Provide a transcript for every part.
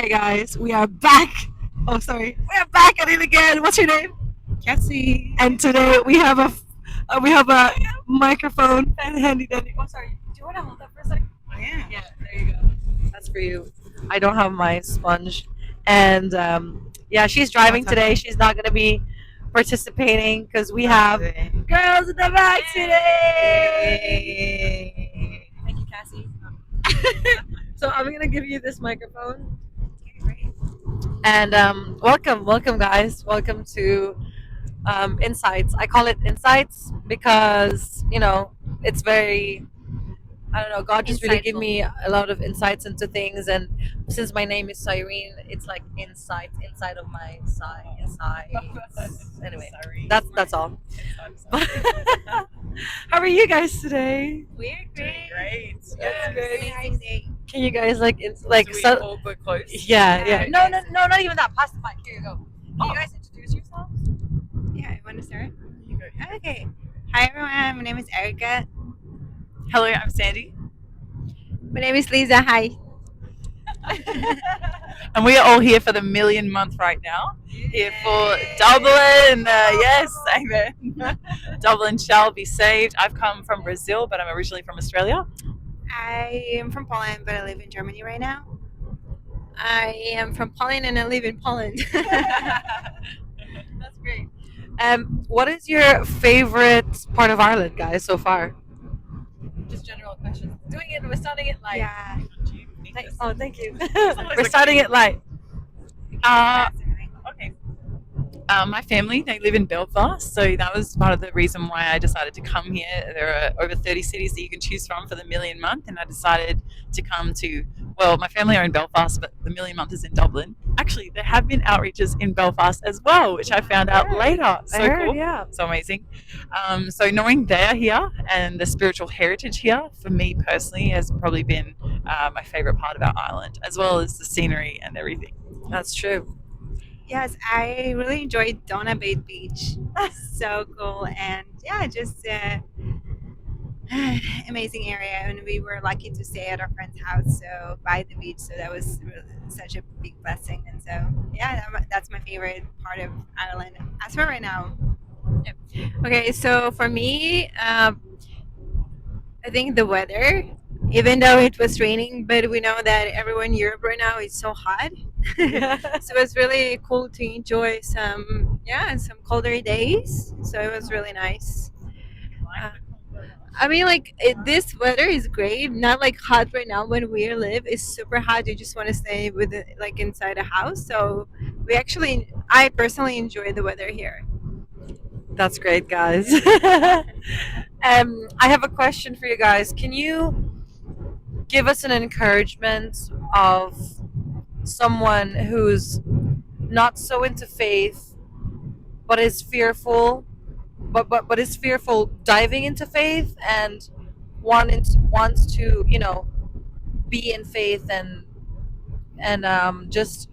Okay, guys, we are back. Oh, sorry, we are back at it again. What's your name? Cassie. And today we have a microphone and handy dandy. Oh, sorry. Do you want to hold that for a second? Oh, yeah. Yeah, there you go. That's for you. I don't have my sponge, and yeah, she's driving today. She's not gonna be participating because we have girls in the back today. Thank you, Cassie. So I'm gonna give you this microphone. And welcome, guys. Welcome to Insights. I call it Insights because it's very. I don't know. God just really gave me a lot of insights into things, and since my name is Cyrene, it's like insight inside of my side. Insights. Anyway, that's all. How are you guys today? We're great. Great. That's great. Amazing day. Can you guys All but close. yeah. No, not even that. Pass the mic. Here you go. Can you guys introduce yourselves? Yeah, I want to start. You go. Okay. Hi, everyone. My name is Erica. Hello, I'm Sandy. My name is Lisa. Hi. And we are all here for the million month right now. Here for Dublin. Yes, amen. Dublin shall be saved. I've come from Brazil, but I'm originally from Australia. I am from Poland, but I live in Germany right now. I am from Poland and I live in Poland. That's great. What is your favorite part of Ireland, guys, so far? Just general questions. We're starting it light. Yeah. Thank you. We're starting it light. Okay. My family, they live in Belfast, so that was part of the reason why I decided to come here. There are over 30 cities that you can choose from for the million month, and I decided to come to, well, my family are in Belfast, but the million month is in Dublin. Actually, there have been outreaches in Belfast as well, which I found out later. So I heard, cool. yeah. So amazing. So knowing they're here and the spiritual heritage here, for me personally, has probably been my favorite part about Ireland, as well as the scenery and everything. That's true. Yes, I really enjoyed Donna Bay Beach. So cool. And yeah, just amazing area. And we were lucky to stay at our friend's house, so by the beach. So that was really such a big blessing. And so, yeah, that's my favorite part of Ireland as for right now. Yep. Okay, so for me, I think the weather, even though it was raining, but we know that everyone in Europe right now is so hot. So it's really cool to enjoy some colder days. So it was really nice. I mean, this weather is great. Not like hot right now when we live. It's super hot. You just want to stay with it, like inside a house. So I personally enjoy the weather here. That's great, guys. I have a question for you guys. Can you give us an encouragement of someone who's not so into faith, but is fearful, but is fearful diving into faith and wants to be in faith and just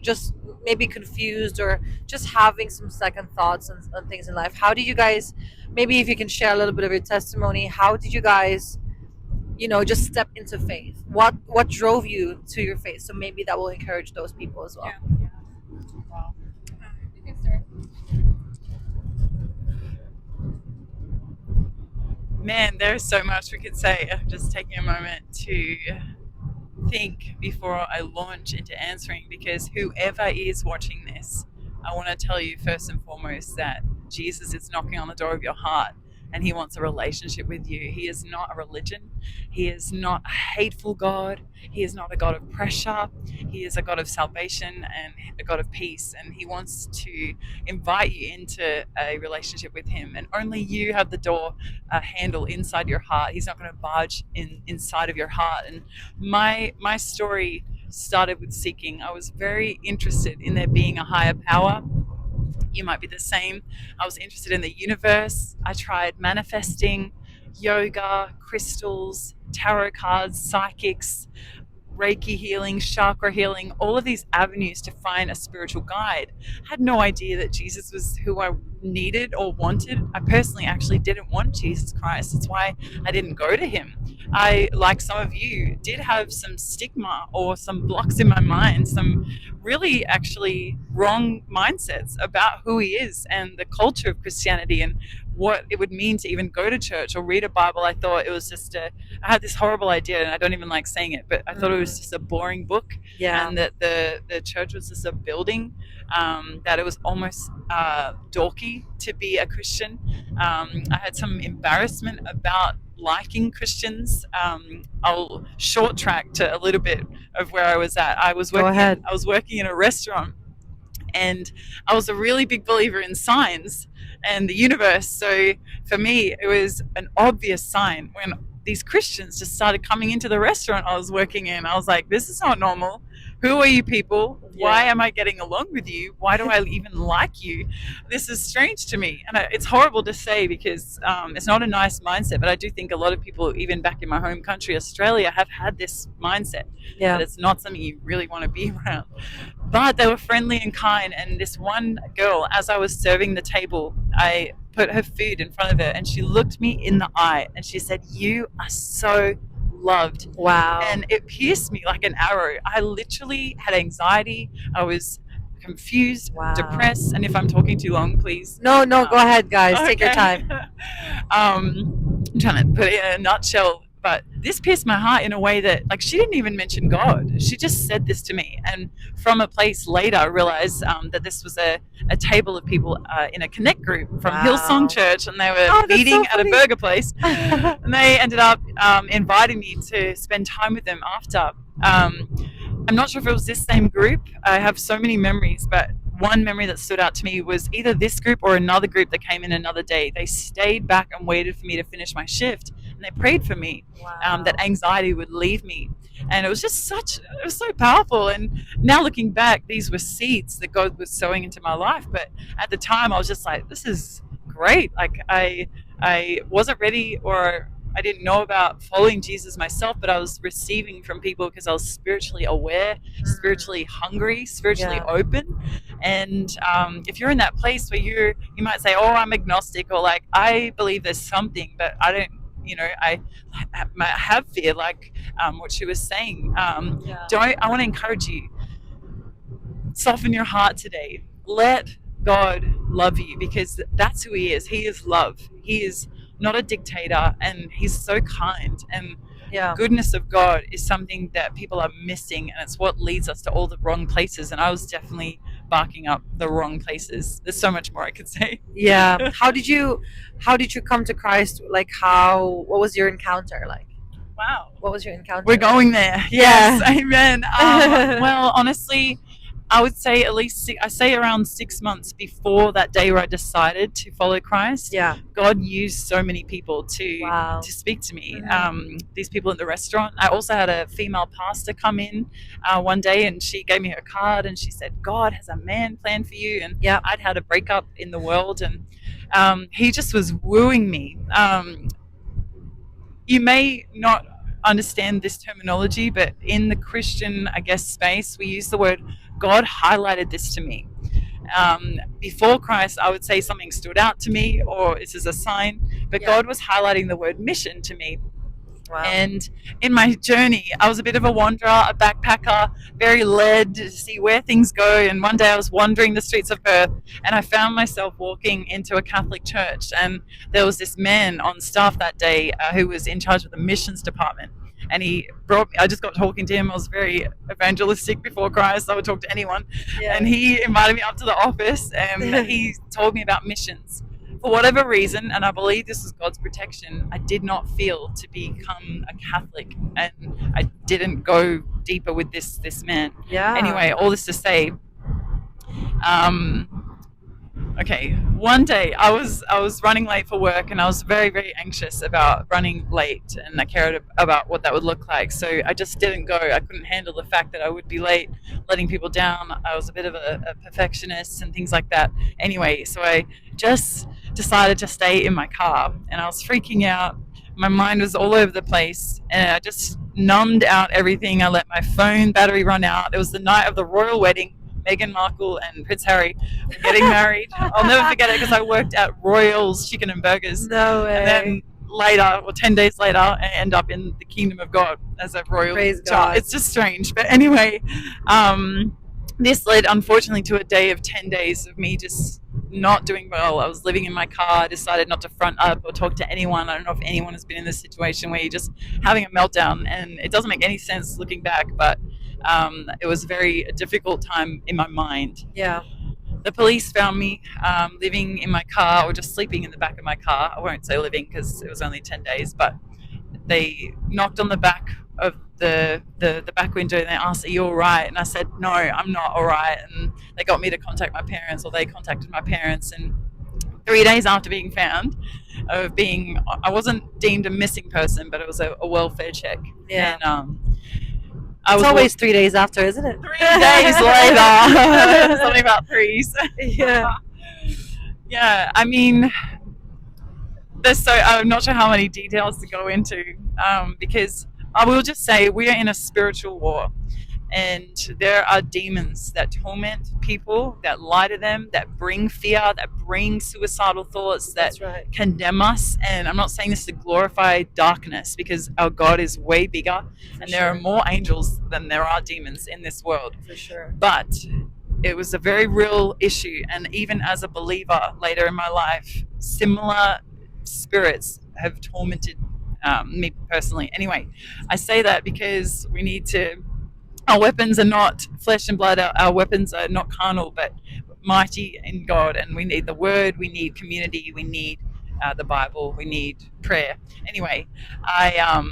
maybe confused or just having some second thoughts on things in life. How do you guys, maybe if you can share a little bit of your testimony, how did you guys just step into faith? What drove you to your faith? So maybe that will encourage those people as well. Yeah. Wow. You can start. Man, there's so much we could say. I'm just taking a moment to think before I launch into answering, because whoever is watching this, I want to tell you first and foremost that Jesus is knocking on the door of your heart and he wants a relationship with you. He is not a religion. He is not a hateful God. He is not a God of pressure. He is a God of salvation and a God of peace. And he wants to invite you into a relationship with him. And only you have the door handle inside your heart. He's not going to barge inside of your heart. And my story started with seeking. I was very interested in there being a higher power. You might be the same. I was interested in the universe. I tried manifesting, yoga, crystals, tarot cards, psychics, Reiki healing, chakra healing, all of these avenues to find a spiritual guide. I had no idea that Jesus was who I needed or wanted. I personally actually didn't want Jesus Christ. That's why I didn't go to him. I, like some of you, did have some stigma or some blocks in my mind, some really actually wrong mindsets about who he is and the culture of Christianity and what it would mean to even go to church or read a Bible. I thought it was just I had this horrible idea, and I don't even like saying it, but I thought it was just a boring book, Yeah. and that the church was just a building, that it was almost dorky to be a Christian. I had some embarrassment about liking Christians. I'll short track to a little bit of where I was at. I was Go ahead. I was working in a restaurant, and I was a really big believer in signs and the universe. So for me, it was an obvious sign when these Christians just started coming into the restaurant I was working in. I was like, this is not normal. Who are you people? Why am I getting along with you? Why do I even like you? This is strange to me. And it's horrible to say because it's not a nice mindset, but I do think a lot of people, even back in my home country, Australia, have had this mindset Yeah. that it's not something you really want to be around. But they were friendly and kind. And this one girl, as I was serving the table, I put her food in front of her and she looked me in the eye and she said, "You are so loved." Wow. And it pierced me like an arrow. I literally had anxiety. I was confused, Wow. depressed. And if I'm talking too long, please. No, go ahead, guys. Take your Okay. time. I'm trying to put it in a nutshell, but this pierced my heart in a way that, like, she didn't even mention God. She just said this to me. And from a place later, I realized that this was a table of people in a connect group from Wow. Hillsong Church, and they were Oh, that's eating so at a funny. burger place. And they ended up inviting me to spend time with them after. I'm not sure if it was this same group. I have so many memories, but one memory that stood out to me was either this group or another group that came in another day. They stayed back and waited for me to finish my shift, and they prayed for me, Wow. that anxiety would leave me. And it was just it was so powerful. And now looking back, these were seeds that God was sowing into my life. But at the time, I was just like, this is great. Like, I wasn't ready, or I didn't know about following Jesus myself, but I was receiving from people because I was spiritually aware, spiritually hungry, spiritually open. And if you're in that place where you might say, "Oh, I'm agnostic," or like, "I believe there's something, but I don't." I have fear, like what she was saying. I want to encourage you, soften your heart today. Let God love you, because that's who he is. He is love. He is not a dictator, and he's so kind. And goodness of God is something that people are missing, and it's what leads us to all the wrong places. And I was definitely barking up the wrong places. There's so much more I could say. Yeah. How did you come to Christ? Like, what was your encounter like? Wow. What was your encounter? We're going there. Yes. Amen. Well, honestly, I would say at least around 6 months before that day where I decided to follow Christ. Yeah. God used so many people to speak to me. These people in the restaurant. I also had a female pastor come in one day, and she gave me her card, and she said, "God has a man planned for you." And I'd had a breakup in the world, and he just was wooing me. You may not understand this terminology, but in the Christian, I guess, space, we use the word God highlighted this to me. Before Christ, I would say something stood out to me, or this is a sign, but God was highlighting the word mission to me. Wow. And in my journey, I was a bit of a wanderer, a backpacker, very led to see where things go. And one day I was wandering the streets of Perth, and I found myself walking into a Catholic church. And there was this man on staff that day who was in charge of the missions department. And I just got talking to him. I was very evangelistic before Christ. I would talk to anyone. Yeah. And he invited me up to the office, and he told me about missions. For whatever reason, and I believe this was God's protection, I did not feel to become a Catholic, and I didn't go deeper with this man. Yeah. Anyway, all this to say, okay, one day I was running late for work, and I was very, very anxious about running late, and I cared about what that would look like. So I just didn't go. I couldn't handle the fact that I would be late, letting people down. I was a bit of a perfectionist and things like that. Anyway, so I just decided to stay in my car, and I was freaking out. My mind was all over the place, and I just numbed out everything. I let my phone battery run out. It was the night of the royal wedding. Meghan Markle and Prince Harry were getting married. I'll never forget it because I worked at Royals Chicken and Burgers. No way. And then later, or 10 days later, I end up in the kingdom of God as a royal Praise child. God. It's just strange. But anyway, this led, unfortunately, to a day of 10 days of me just not doing well. I was living in my car, decided not to front up or talk to anyone. I don't know if anyone has been in this situation where you're just having a meltdown, and it doesn't make any sense looking back, but it was a very difficult time in my mind. Yeah. The police found me living in my car, or just sleeping in the back of my car. I won't say living because it was only 10 days, but they knocked on the back of the back window and they asked, "Are you all right?" And I said, "No, I'm not all right." And they got me to contact my parents, or they contacted my parents. And 3 days after being found, I wasn't deemed a missing person, but it was a welfare check. Yeah. And It's always 3 days after, isn't it? 3 days later. Something about threes. Yeah. Yeah, I mean, I'm not sure how many details to go into, because I will just say we are in a spiritual war, and there are demons that torment people, that lie to them, that bring fear, that bring suicidal thoughts, that That's right. condemn us. And I'm not saying this to glorify darkness, because our God is way bigger, and there are more angels than there are demons in this world. For sure. But it was a very real issue, and even as a believer later in my life, similar spirits have tormented me personally. Anyway, I say that because we need to. Our weapons are not flesh and blood. Our weapons are not carnal, but mighty in God. And we need the Word. We need community. We need the Bible. We need prayer. Anyway, I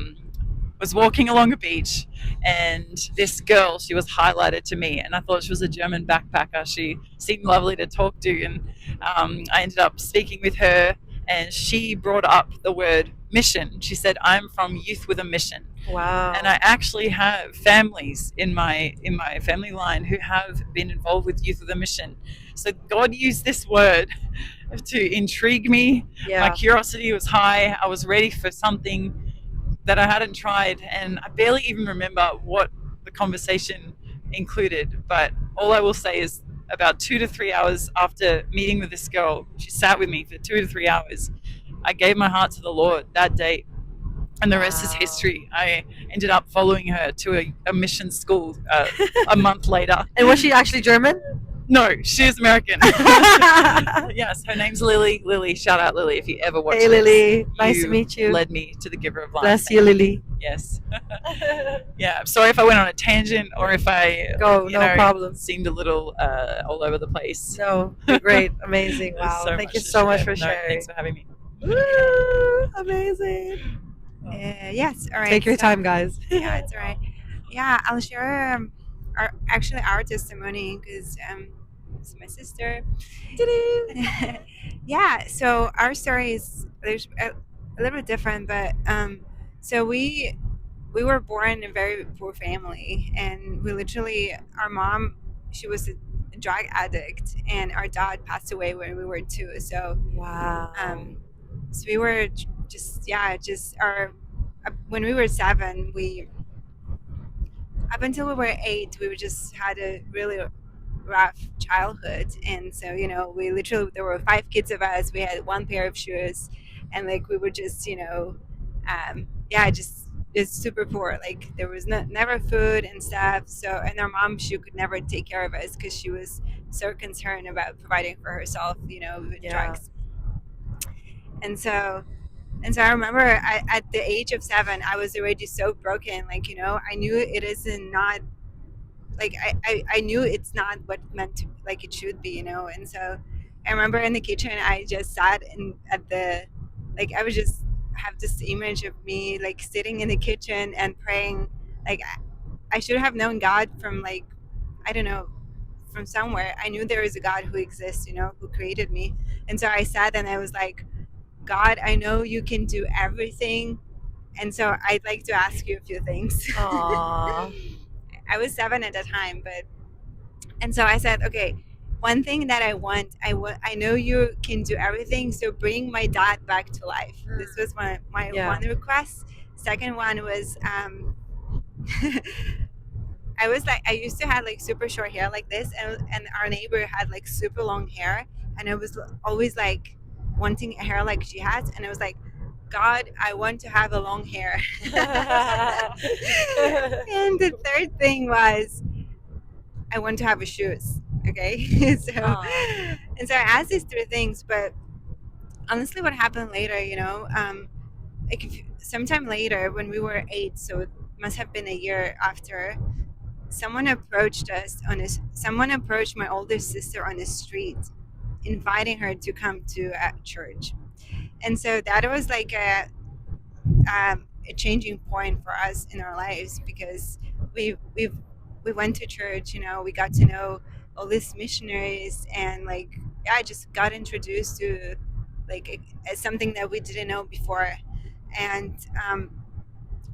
was walking along a beach, and this girl, she was highlighted to me, and I thought she was a German backpacker. She seemed lovely to talk to, and I ended up speaking with her, and she brought up the word mission. She said, "I'm from Youth with a Mission." Wow. And I actually have families in my family line who have been involved with Youth with a Mission. So God used this word to intrigue me. My curiosity was high. I was ready for something that I hadn't tried, and I barely even remember what the conversation included. But all I will say is, about 2 to 3 hours after meeting with this girl, she sat with me for 2 to 3 hours. I gave my heart to the Lord that day, and the rest is history. I ended up following her to a mission school a month later. And was she actually German? No, she's American. Yes, her name's Lily. Lily, shout out Lily if you ever watch Hey this. Lily, nice to meet you. Led me to the giver of life. Bless you, Lily. Yes. Yeah, sorry if I went on a tangent, or if I no problem. seemed a little all over the place. No, you're great, amazing. There's Wow, so thank much you to so much share. for No, sharing. thanks for having me. Woo, amazing. Yes, all right. Take your so- time, guys. Yeah, it's all right. Yeah, I'll share our testimony because it's my sister. Yeah, so our story is there's a little bit different, but so we were born in a very poor family, and we literally our mom, she was a drug addict, and our dad passed away when we were 2. So Wow. so we were just our when we were 7, we up until we were 8, we just had a really rough childhood. And so we literally, there were 5 kids of us, we had 1 pair of shoes, and like we were just just super poor. Like there was never food and stuff. So, and our mom, she could never take care of us because she was so concerned about providing for herself with drugs. And so I remember at the age of 7, I was already so broken. Like, I knew it isn't not like I knew it's not what meant to like it should be, And so I remember in the kitchen, I just sat at the like I was just have this image of me like sitting in the kitchen and praying. Like I should have known God from like I don't know from somewhere. I knew there is a God who exists, who created me. And so I sat and I was like, God, I know you can do everything, and so I'd like to ask you a few things. Aww. I was 7 at the time, and so I said, okay, one thing that I want, I know you can do everything, so bring my dad back to life. This was my one request. Second one was I was like, I used to have like super short hair like this, and our neighbor had like super long hair, and I was always like wanting a hair like she has, and I was like, God, I want to have a long hair. And the third thing was, I want to have a shoes. Okay, so Aw. and so I asked these three things, but honestly, what happened later, like if, sometime later when we were 8, so it must have been a year after, someone approached my older sister on the street, inviting her to come to a church. And so that was like a changing point for us in our lives, because we we went to church, we got to know all these missionaries, and like, yeah, I just got introduced to like something that we didn't know before. And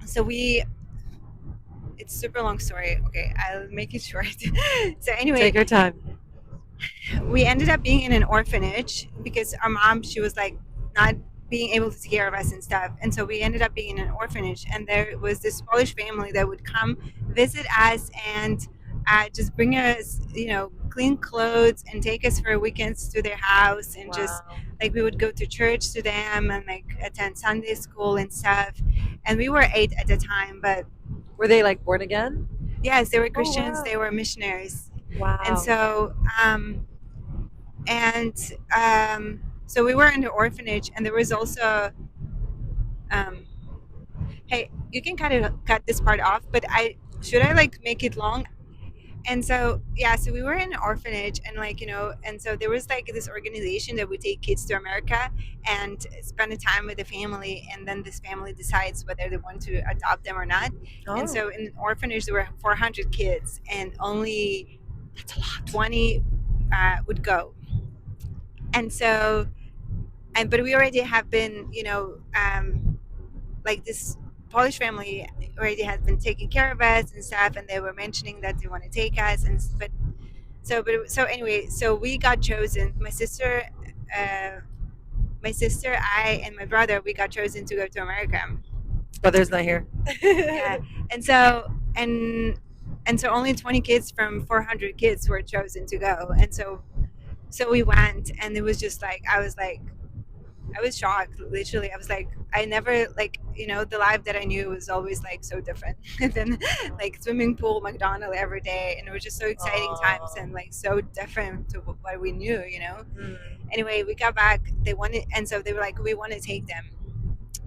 so we it's super long story. Okay, I'll make it short. So anyway, Take your time. we ended up being in an orphanage because our mom, she was like not being able to take care of us and stuff, and so we ended up being in an orphanage. And there was this Polish family that would come visit us, and just bring us, clean clothes, and take us for weekends to their house, and just Wow. like we would go to church to them, and like attend Sunday school and stuff. And we were 8 at the time, but Were they like born again? yes, they were Oh, Christians, wow. they were missionaries. Wow. And so and so we were in the orphanage, and there was also um, hey, you can cut this part off, but I should I like make it long? And so yeah, so we were in an orphanage, and like, and so there was like this organization that would take kids to America and spend a time with the family, and then this family decides whether they want to adopt them or not. And Oh, so in an orphanage there were 400 kids, and only that's a lot. 20 would go. And so, but we already have been, like this Polish family already has been taking care of us and stuff, and they were mentioning that they want to take us, and so anyway, so we got chosen. Uh, my sister, I, and my brother, we got chosen to go to America. Brother's not here. Yeah, and so and so only 20 kids from 400 kids were chosen to go, and so we went, and it was just like I was shocked. Literally, I was like, I never like, the life that I knew was always like so different than like swimming pool, McDonald's every day, and it was just so exciting times, and like so different to what we knew. Mm. Anyway, we got back. They wanted, and so they were like, we want to take them.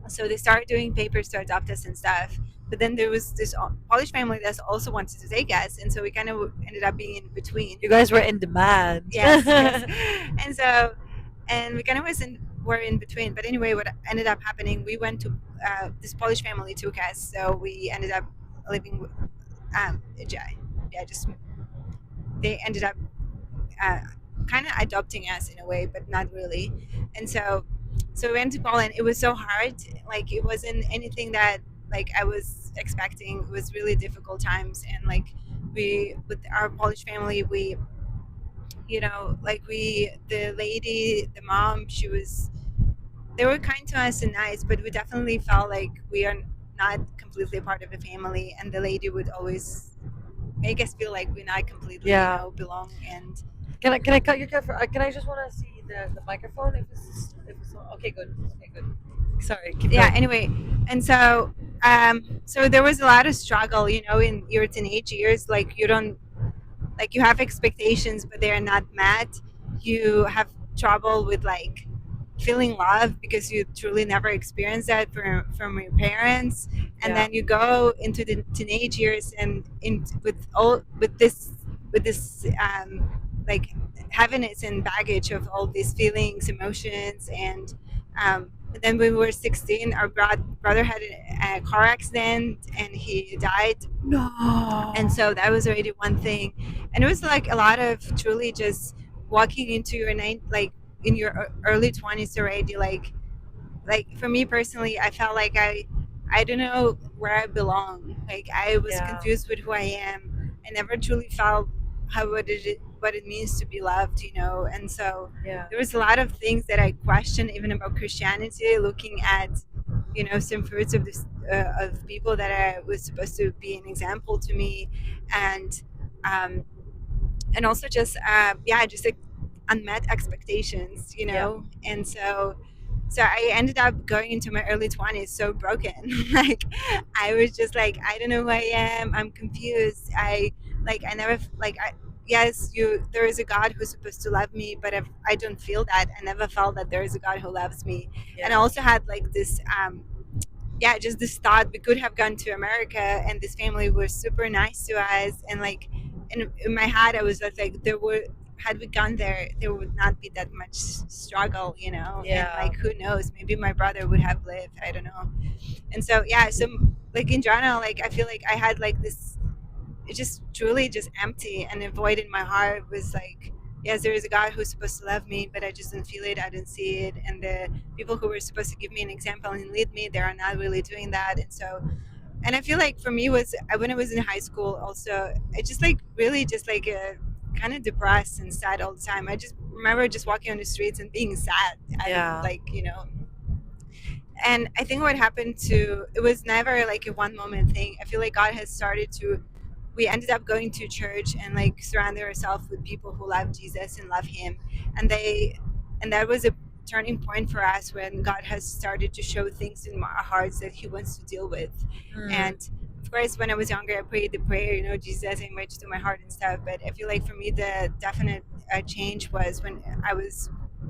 So they started doing papers to adopt us and stuff. But then there was this Polish family that also wanted to take us, and so we kind of ended up being in between. You guys were in demand. Yes, yes. And so, and we kind of were in between. But anyway, what ended up happening, we went to this Polish family took us, so we ended up living with, just they ended up kind of adopting us in a way, but not really. And so we went to Poland. It was so hard. Like it wasn't anything that like I was expecting. It was really difficult times, and like we with our Polish family, the lady, the mom, they were kind to us and nice, but we definitely felt like we are not completely a part of the family, and the lady would always make us feel like we're not completely, Yeah. belong. And Can I cut your cut? Can I just want to see the microphone? If it's okay, good. Okay, good. Sorry. Keep yeah, going. anyway, and so there was a lot of struggle, in your teenage years. Like you don't like you have expectations, but they are not met. You have trouble with like feeling love because you truly never experienced that from your parents. And Yeah. then you go into the teenage years, and with this like heaviness and baggage of all these feelings, emotions. And then when we were 16, our brother had a car accident, and he died. No. And so that was already one thing. And it was like a lot of truly just walking into your like in your early 20s already, like for me personally, I felt like I don't know where I belong. Like I was Yeah. confused with who I am. I never truly felt what it means to be loved, and so Yeah. there was a lot of things that I questioned even about Christianity, looking at some fruits of people that I was supposed to be an example to me, and um, and also just yeah, just like unmet expectations, you Yeah. know. And so I ended up going into my early 20s so broken. Like I was just like, I don't know who I am, I'm confused. I never like I yes, you there is a God who's supposed to love me, but if I don't feel that, I never felt that there is a God who loves me. And I Yeah. also had like this yeah, just this thought we could have gone to America and this family was super nice to us. And like in my head, I was just like, there were, had we gone there, there would not be that much struggle, you know. And Yeah. like, who knows, maybe my brother would have lived, I don't know. And so, yeah, so like in general, like I feel like I had like this, it just truly just empty, and a void in my heart was like, yes, there is a God who's supposed to love me, but I just didn't feel it, I didn't see it. And the people who were supposed to give me an example and lead me, they are not really doing that. And so, and I feel like for me was when I was in high school also, I just like really just like kind of depressed and sad all the time. I just remember just walking on the streets and being sad. I don't Yeah. like, you know. And I think what happened to, it was never like a one moment thing. I feel like God has started to, we ended up going to church and like surrounding ourselves with people who love Jesus and love him. And they, and that was a turning point for us when God has started to show things in our hearts that he wants to deal with. Mm. And of course, when I was younger, I prayed the prayer, you know, Jesus, I invite you to my heart and stuff. But I feel like for me, the definite change was when I was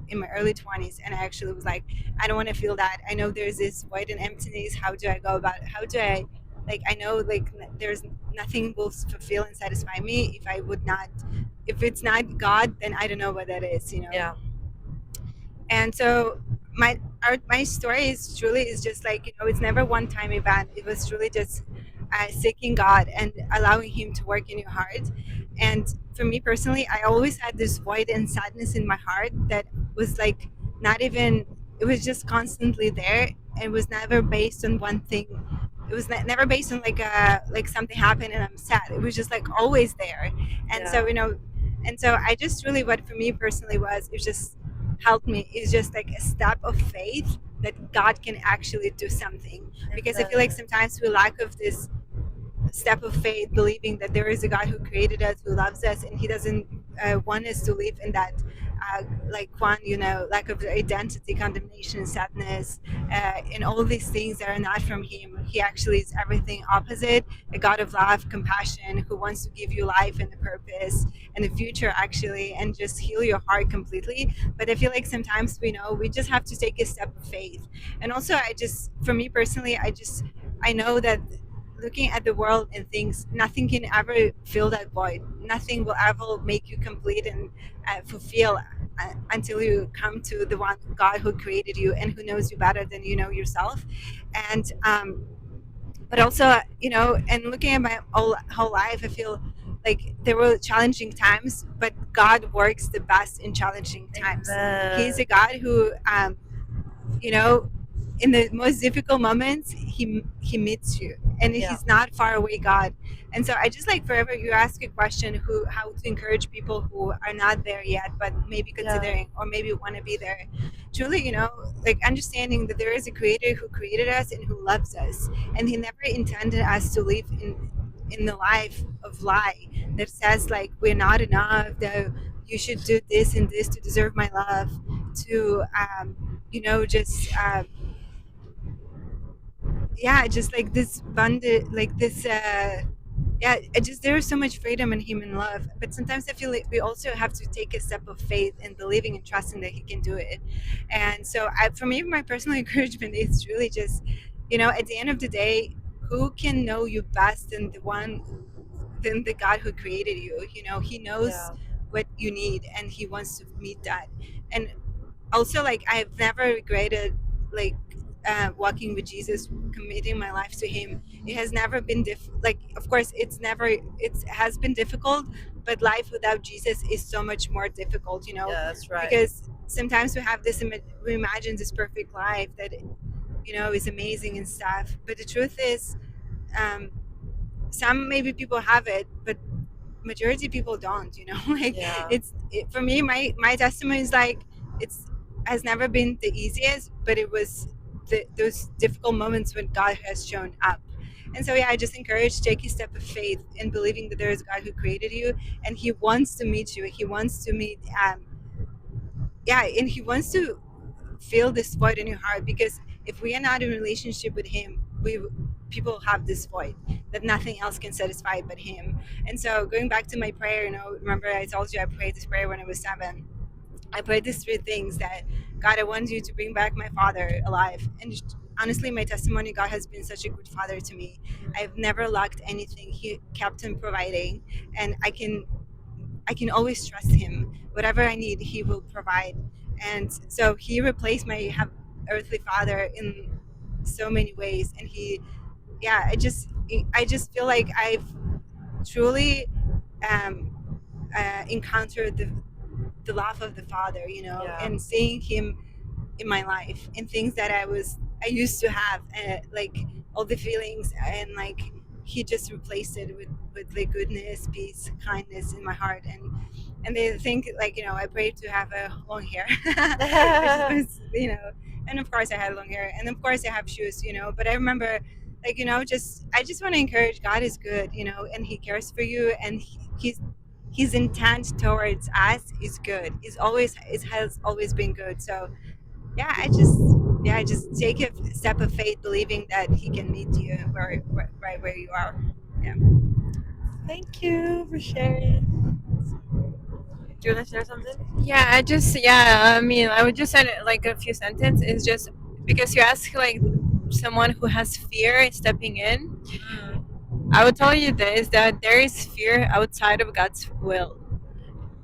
in my early 20s, and I actually was like, I don't want to feel that. I know there's this void and emptiness. How do I go about it? How do I, like, I know like there's nothing will fulfill and satisfy me if I would not, if it's not God, then I don't know what that is, you know. Yeah. And so my story is truly is just like, you know, it's never one time event. It was truly just seeking God and allowing him to work in your heart. And for me personally, I always had this void and sadness in my heart that was like not even, it was just constantly there. It was never based on one thing. It was never based on like something happened and I'm sad. It was just like always there. And so, Yeah. you know, and so I just really, what for me personally was, it just helped me, is just like a step of faith that God can actually do something. Because I feel like Amen. sometimes we lack of this step of faith, believing that there is a God who created us, who loves us, and he doesn't want us to live in that like one, you know, lack of identity, condemnation, sadness, and all these things that are not from him. He actually is everything opposite, a God of love, compassion, who wants to give you life and a purpose and a future actually, and just heal your heart completely. But I feel like sometimes we know we just have to take a step of faith. And also, I just, for me personally, I know that looking at the world and things, nothing can ever fill that void. Nothing will ever make you complete and fulfill until you come to the one God who created you and who knows you better than you know yourself. And but also, you know, and looking at my whole life, I feel like there were challenging times, but God works the best in challenging times. He's Amen. a God who you know, in the most difficult moments, he meets you, and Yeah. he's not far away God. And so I just like, forever you ask a question, who, how to encourage people who are not there yet but maybe Yeah. considering or maybe want to be there, truly, you know, like understanding that there is a creator who created us and who loves us, and he never intended us to live in the life of lie that says like we're not enough, that you should do this and this to deserve my love, to you know, just yeah, just like this bonded, like this yeah, it just, there is so much freedom in human love. But sometimes I feel like we also have to take a step of faith and believing and trusting that he can do it. And so for me, my personal encouragement is really just, you know, at the end of the day, who can know you best than the one, than the God who created you? You know, he knows Yeah. what you need and he wants to meet that. And also, like, I've never regretted like walking with Jesus, committing my life to him. It has never been like, of course it's never, it has been difficult, but life without Jesus is so much more difficult, you know. Yeah, that's right. Because sometimes we have this we imagine this perfect life that, you know, is amazing and stuff, but the truth is, um, some maybe people have it, but majority people don't, you know. Like, Yeah. for me, my testimony is like, it's has never been the easiest, but it was those difficult moments when God has shown up. And so, yeah, I just encourage take a step of faith in believing that there is a God who created you, and He wants to meet you. He wants to meet, yeah, and He wants to fill this void in your heart, because if we are not in relationship with Him, we people have this void that nothing else can satisfy but Him. And so, going back to my prayer, remember I told you I prayed this prayer when I was 7. I prayed these 3 things: that God, I want you to bring back my father alive. And honestly, my testimony, God has been such a good father to me. I've never lacked anything. He kept on providing, and I can always trust Him. Whatever I need, He will provide. And so He replaced my earthly father in so many ways. And yeah, I just feel like I've truly um, encountered the love of the Father, Yeah. and seeing Him in my life, and things that I used to have, like all the feelings, and like He just replaced it with like goodness, peace, kindness in my heart. And they think, like, I prayed to have a long hair, which was, and of course I had long hair, and of course I have shoes, but I remember, like, I just want to encourage, God is good, and He cares for you, and his intent towards us is good. It has always been good. So yeah, I just take a step of faith, believing that He can meet you right where you are. Yeah. Thank you for sharing. Do you want to share something? I mean, I would just say like a few sentences. Is just because you ask like someone who has fear in stepping in. I would tell you this, that there is fear outside of God's will.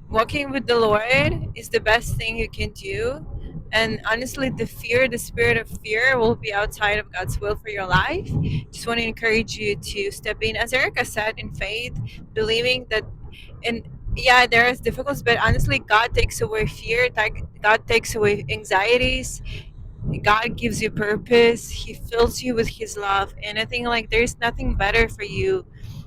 Walking with the Lord is the best thing you can do. And honestly, the spirit of fear will be outside of God's will for your life. Just want to encourage you to step in, as Erica said, in faith, believing that, and yeah, there is difficulties, but honestly, God takes away fear, God takes away anxieties, God gives you purpose. He fills you with His love, and I think like there's nothing better for you,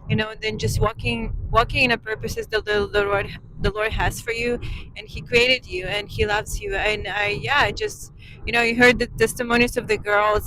than just walking in a purposes that the Lord has for you, and He created you and He loves you. And I just you heard the testimonies of the girls